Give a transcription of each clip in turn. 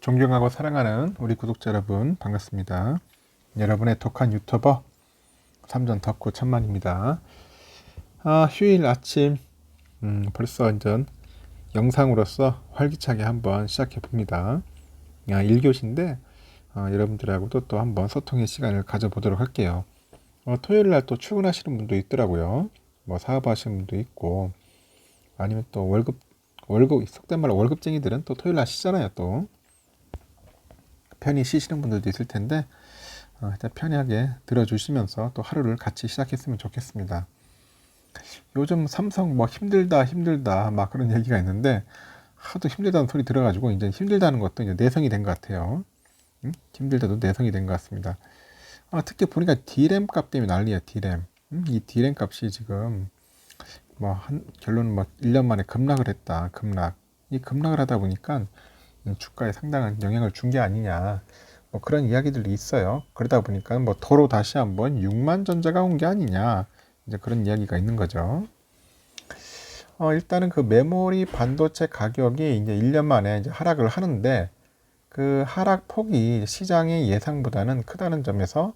존경하고 사랑하는 우리 구독자 여러분 반갑습니다. 여러분의 독한 유튜버 삼전 덕후 천만입니다. 휴일 아침 벌써 완전 영상으로서 활기차게 한번 시작해 봅니다. 1교시인데 여러분들하고도 또 한번 소통의 시간을 가져보도록 할게요. 토요일 날 또 출근하시는 분도 있더라고요. 뭐 사업하시는 분도 있고 아니면 또 월급 속된 말로 월급쟁이들은 또 토요일 날 쉬잖아요. 또 편히 쉬시는 분들도 있을 텐데 일단 편하게 들어주시면서 또 하루를 같이 시작했으면 좋겠습니다. 요즘 삼성 뭐 힘들다 막 그런 얘기가 있는데 하도 힘들다는 소리 들어가지고 이제 힘들다는 것도 이제 내성이 된 것 같아요. 힘들다도 내성이 된 것 같습니다. 특히 보니까 D램 값 때문에 난리야. D램. 이 D램 값이 지금 뭐 결론은 뭐 1년 만에 급락을 했다. 이 급락을 하다 보니까 주가에 상당한 영향을 준 게 아니냐, 뭐 그런 이야기들이 있어요. 그러다 보니까 뭐 도로 다시 한번 6만 전자가 온 게 아니냐, 이제 그런 이야기가 있는 거죠. 일단은 그 메모리 반도체 가격이 이제 1년 만에 이제 하락을 하는데 그 하락 폭이 시장의 예상보다는 크다는 점에서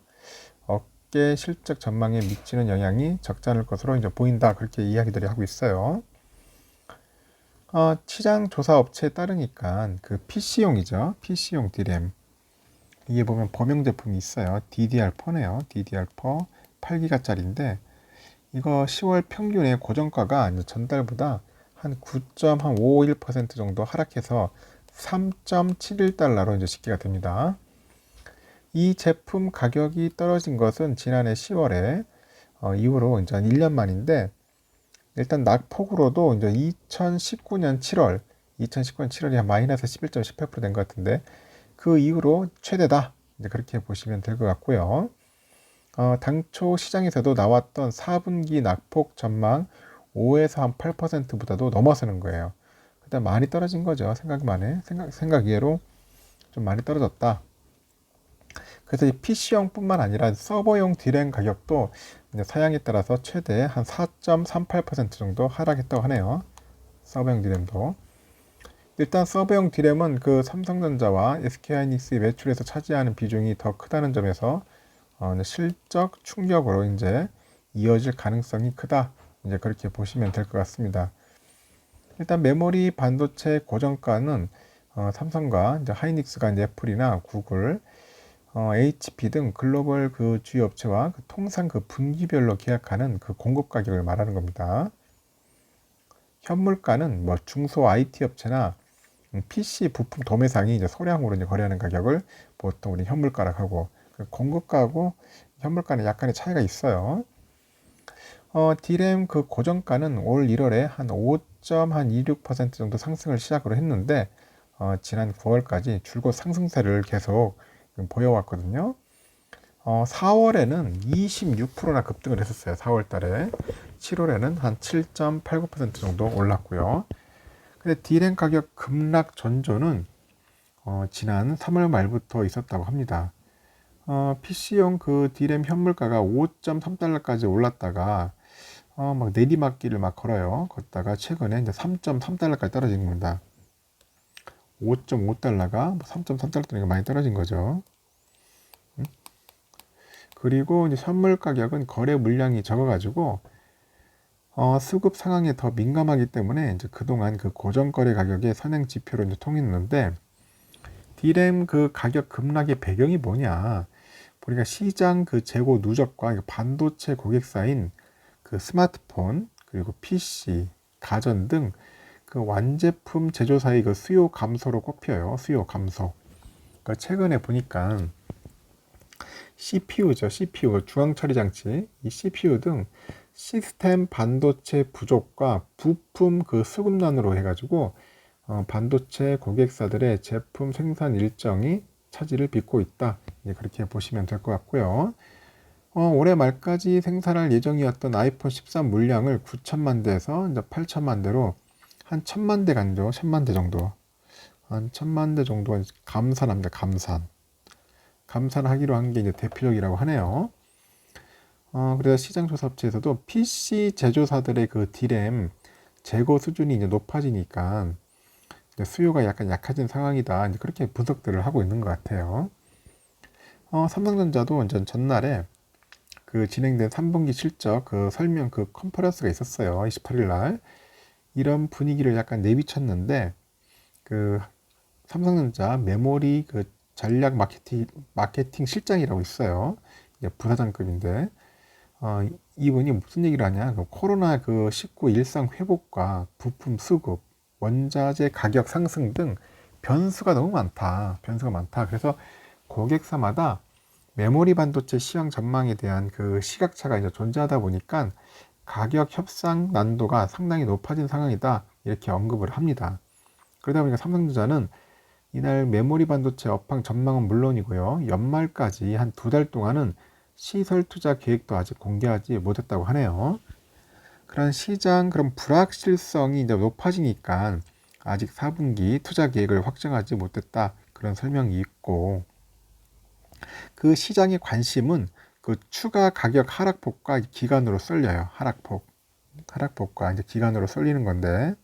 업계 실적 전망에 미치는 영향이 적지 않을 것으로 이제 보인다, 그렇게 이야기들이 하고 있어요. 시장 조사 업체에 따르니까 그 PC용이죠. PC용 D램. 이게 보면 범용 제품이 있어요. DDR4네요. DDR4 8기가짜리인데 이거 10월 평균의 고정가가 전달보다 한 9.51% 정도 하락해서 3.71달러로 이제 집계가 됩니다. 이 제품 가격이 떨어진 것은 지난해 10월에 이후로 이제 한 1년 만인데, 일단 낙폭으로도 이제 2019년 7월이 한 마이너스 11.18% 된 것 같은데 그 이후로 최대다, 이제 그렇게 보시면 될 것 같고요. 당초 시장에서도 나왔던 4분기 낙폭 전망 5에서 한 8%보다도 넘어서는 거예요. 일단 많이 떨어진 거죠. 생각 이외로 좀 많이 떨어졌다. 그래서 이 PC용 뿐만 아니라 서버용 D램 가격도 사양에 따라서 최대 한 4.38% 정도 하락했다고 하네요. 서버용 D램도. 일단 서버용 D램은 그 삼성전자와 SK하이닉스의 매출에서 차지하는 비중이 더 크다는 점에서 실적 충격으로 이제 이어질 가능성이 크다, 이제 그렇게 보시면 될 것 같습니다. 일단 메모리 반도체 고정가는 삼성과 이제 하이닉스가 이제 애플이나 구글, HP 등 글로벌 그 주요 업체와 통상 그 분기별로 계약하는 그 공급 가격을 말하는 겁니다. 현물가는 뭐 중소 IT 업체나 PC 부품 도매상이 이제 소량으로 이제 거래하는 가격을 보통 우리 현물가라고 하고, 공급가하고 현물가는 약간의 차이가 있어요. D램 그 고정가는 올 1월에 한 5.26% 정도 상승을 시작으로 했는데 지난 9월까지 줄곧 상승세를 계속 보여왔거든요. 4월에는 26%나 급등을 했었어요. 4월 달에. 7월에는 한 7.89% 정도 올랐고요. 근데 D램 가격 급락 전조는 지난 3월 말부터 있었다고 합니다. PC용 그 D램 현물가가 5.3달러까지 올랐다가 막 내리막길을 막 걷다가 최근에 이제 3.3달러까지 떨어진 겁니다. 5.5달러가 3.3달러 되니까 많이 떨어진 거죠. 그리고 이제 현물 가격은 거래 물량이 적어가지고 수급 상황에 더 민감하기 때문에 이제 그동안 그 고정 거래 가격의 선행 지표로 이제 통했는데, D램 그 가격 급락의 배경이 뭐냐? 보니까 시장 그 재고 누적과 반도체 고객사인 그 스마트폰 그리고 PC, 가전 등 그 완제품 제조사의 그 수요 감소로 꼽혀요. 수요 감소. 그러니까 최근에 보니까 CPU죠. CPU, 중앙 처리 장치, 이 CPU 등 시스템 반도체 부족과 부품 그 수급난으로 해가지고 반도체 고객사들의 제품 생산 일정이 차질을 빚고 있다, 그렇게 보시면 될 것 같고요. 올해 말까지 생산할 예정이었던 아이폰 13 물량을 9천만 대에서 이제 8천만 대로 한 1,000만 대 간죠. 1,000만 대 정도. 한 1,000만 대 정도가 감산합니다. 감산하기로 한 게 이제 대표적이라고 하네요. 그래서 시장 조사 업체에서도 PC 제조사들의 그 D램 재고 수준이 이제 높아지니까 이제 수요가 약간 약해진 상황이다. 이제 그렇게 분석들을 하고 있는 것 같아요. 삼성전자도 이제 전날에 그 진행된 3분기 실적 그 설명 그 컨퍼런스가 있었어요. 28일 날. 이런 분위기를 약간 내비쳤는데 그 삼성전자 메모리 그 전략 마케팅 실장이라고 있어요. 이제 부사장급인데 이분이 무슨 얘기를 하냐? 그 코로나 그 19 일상 회복과 부품 수급, 원자재 가격 상승 등 변수가 너무 많다. 변수가 많다. 그래서 고객사마다 메모리 반도체 시황 전망에 대한 그 시각차가 이제 존재하다 보니까 가격 협상 난도가 상당히 높아진 상황이다. 이렇게 언급을 합니다. 그러다 보니까 삼성전자는 이날 메모리 반도체 업황 전망은 물론이고요. 연말까지 한 2달 동안은 시설 투자 계획도 아직 공개하지 못했다고 하네요. 그런 불확실성이 이제 높아지니까 아직 4분기 투자 계획을 확정하지 못했다. 그런 설명이 있고 그 시장의 관심은 그 추가 가격 하락폭과 기간으로 쏠려요. 하락폭과 이제 기간으로 쏠리는 건데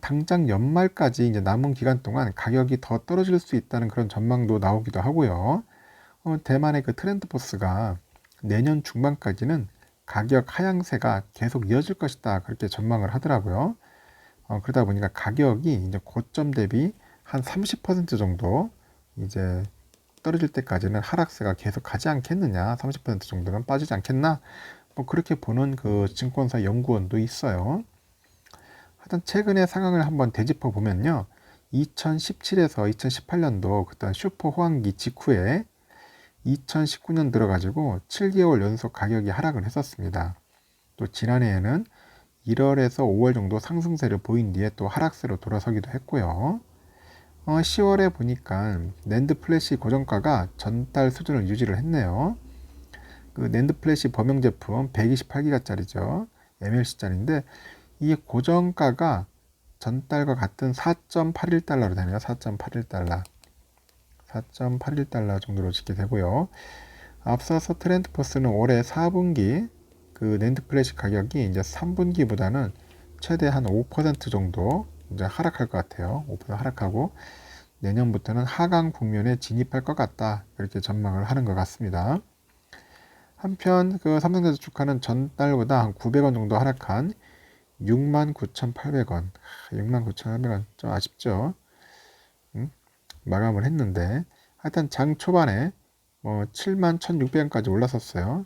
당장 연말까지 이제 남은 기간 동안 가격이 더 떨어질 수 있다는 그런 전망도 나오기도 하고요. 대만의 그 트렌드포스가 내년 중반까지는 가격 하향세가 계속 이어질 것이다. 그렇게 전망을 하더라고요. 그러다 보니까 가격이 이제 고점 대비 한 30% 정도 이제 떨어질 때까지는 하락세가 계속 가지 않겠느냐. 30% 정도는 빠지지 않겠나. 뭐 그렇게 보는 그 증권사 연구원도 있어요. 하여튼 최근의 상황을 한번 되짚어 보면요. 2017에서 2018년도 그때 슈퍼 호황기 직후에 2019년 들어가지고 7개월 연속 가격이 하락을 했었습니다. 또 지난해에는 1월에서 5월 정도 상승세를 보인 뒤에 또 하락세로 돌아서기도 했고요. 10월에 보니까 낸드 플래시 고정가가 전달 수준을 유지를 했네요. 그 낸드 플래시 범용 제품 128기가짜리죠. MLC짜리인데 이 고정가가 전달과 같은 4.81달러로 되네요. 4.81달러. 4.81달러 정도로 짓게 되고요. 앞서서 트렌드포스는 올해 4분기 그 낸드 플래시 가격이 이제 3분기보다는 최대 한 5% 정도 이제 하락할 것 같아요. 5% 하락하고 내년부터는 하강 국면에 진입할 것 같다. 이렇게 전망을 하는 것 같습니다. 한편 그 삼성전자 주가는 전달보다 한 900원 정도 하락한 69,800원. 69,800원 좀 아쉽죠. 마감을 했는데 하여튼 장 초반에 뭐 71,600원까지 올랐었어요.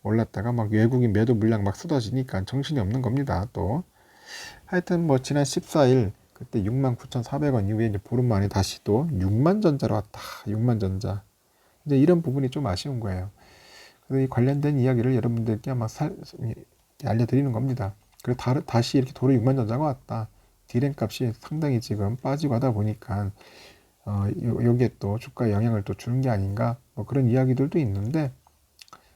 올랐다가 막 외국인 매도 물량 막 쏟아지니까 정신이 없는 겁니다. 또 하여튼 뭐 지난 14일 그때 69,400원 이후에 이제 보름 만에 다시 또 6만 전자로 왔다. 6만 전자. 이제 이런 부분이 좀 아쉬운 거예요. 그래서 이 관련된 이야기를 여러분들께 아마 알려드리는 겁니다. 그래서 다시 이렇게 도로 6만 전자가 왔다. 디램 값이 상당히 지금 빠지고 하다 보니까 여기에 또 주가에 영향을 또 주는 게 아닌가 뭐 그런 이야기들도 있는데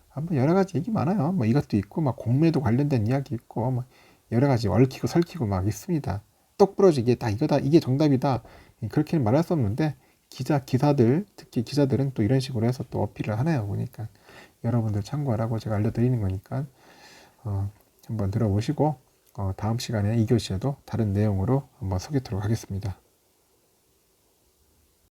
한번 여러 가지 얘기 많아요. 뭐 이것도 있고 막 공매도 관련된 이야기 있고 뭐 여러 가지 얽히고 설키고 막 있습니다. 똑 부러지 이게 다 이거다 이게 정답이다 그렇게는 말할 수 없는데 기사들 특히 기자들은 또 이런 식으로 해서 또 어필을 하네요. 보니까 여러분들 참고하라고 제가 알려드리는 거니까 한번 들어보시고 다음 시간에 2교시에도 다른 내용으로 한번 소개하도록 하겠습니다.